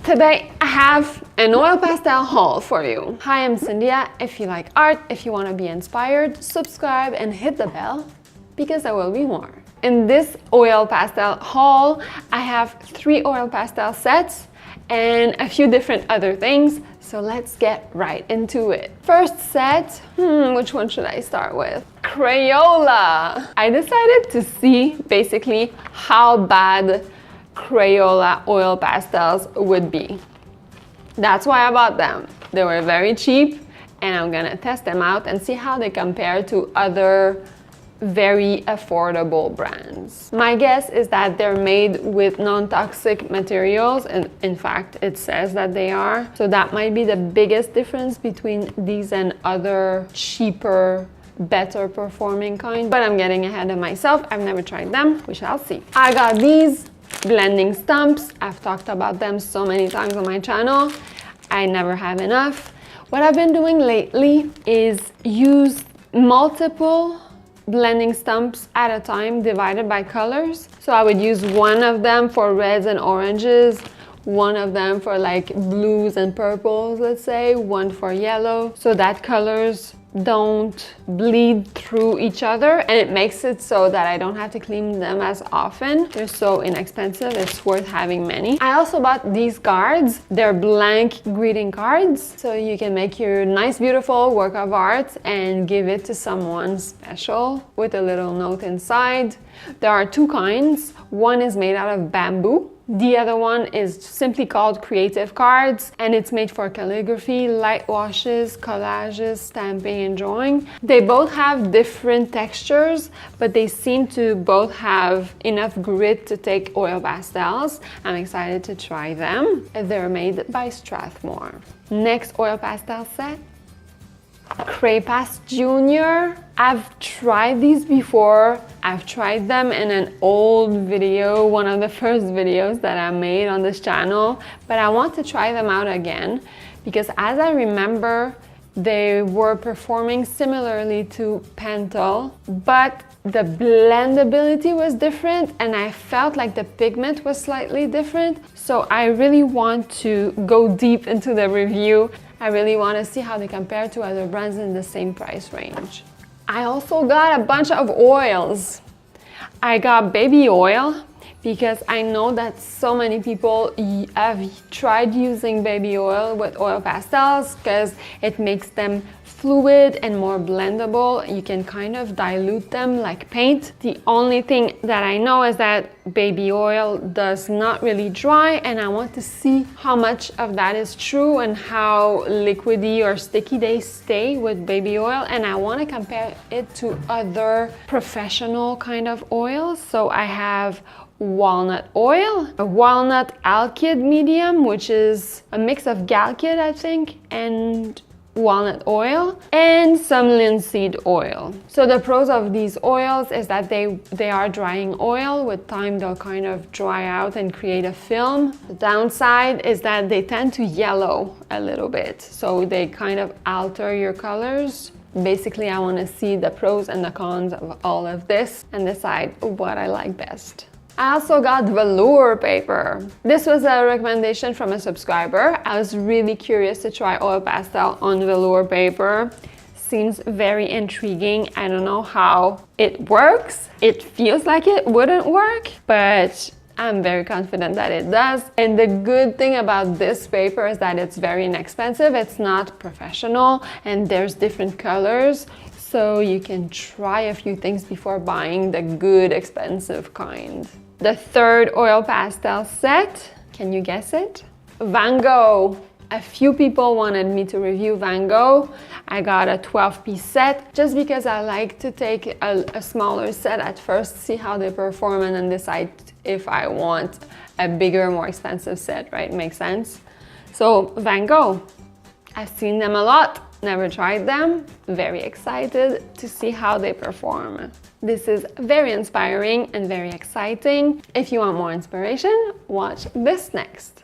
Today I have an oil pastel haul for you. Hi, I'm Syndia. If you like art, if you want to be inspired, subscribe and hit the bell because there will be more. In this oil pastel haul, I have 3 oil pastel sets and a few different other things. So let's get right into it. First set, which one should I start with? Crayola. I decided to see basically how bad Crayola oil pastels would be. That's why I bought them. They were very cheap and I'm gonna test them out and see how they compare to other very affordable brands. My guess is that they're made with non-toxic materials, and in fact it says that they are. So that might be the biggest difference between these and other cheaper, better performing kind. But I'm getting ahead of myself. I've never tried them. We shall see. I got these blending stumps. I've talked about them so many times on my channel. I never have enough. What I've been doing lately is use multiple blending stumps at a time divided by colors. So I would use one of them for reds and oranges, one of them for like blues and purples, let's say, one for yellow, so that colors don't bleed through each other, and it makes it so that I don't have to clean them as often. They're so inexpensive, it's worth having many. I also bought these cards. They're blank greeting cards, so you can make your nice beautiful work of art and give it to someone special with a little note inside. There are 2 kinds. One is made out of bamboo. The other one is simply called creative cards, and it's made for calligraphy, light washes, collages, stamping, and drawing. They both have different textures, but they seem to both have enough grit to take oil pastels. I'm excited to try them. They're made by Strathmore. Next oil pastel set, Cray-Pas Junior. I've tried these before. I've tried them in an old video, one of the first videos that I made on this channel, but I want to try them out again because as I remember, they were performing similarly to Pastels, but the blendability was different and I felt like the pigment was slightly different. So I really want to go deep into the review. I really want to see how they compare to other brands in the same price range. I also got a bunch of oils. I got baby oil because I know that so many people have tried using baby oil with oil pastels because it makes them fluid and more blendable. You can kind of dilute them like paint. The only thing that I know is that baby oil does not really dry, and I want to see how much of that is true and how liquidy or sticky they stay with baby oil, and I want to compare it to other professional kind of oils. So I have walnut oil, a walnut alkyd medium, which is a mix of galkyd, I think, and walnut oil, and some linseed oil. So the pros of these oils is that they are drying oil. With time they'll kind of dry out and create a film. The downside is that they tend to yellow a little bit, so they kind of alter your colors. Basically, I want to see the pros and the cons of all of this and decide what I like best. I also got velour paper. This was a recommendation from a subscriber. I was really curious to try oil pastel on velour paper. Seems very intriguing. I don't know how it works. It feels like it wouldn't work, but I'm very confident that it does. And the good thing about this paper is that it's very inexpensive. It's not professional, and there's different colors. So you can try a few things before buying the good expensive kind. The third oil pastel set, can you guess it? Van Gogh. A few people wanted me to review Van Gogh. I got a 12-piece set just because I like to take a smaller set at first, see how they perform, and then decide if I want a bigger, more expensive set, right? Makes sense? So Van Gogh, I've seen them a lot. Never tried them. Very excited to see how they perform. This is very inspiring and very exciting. If you want more inspiration, watch this next.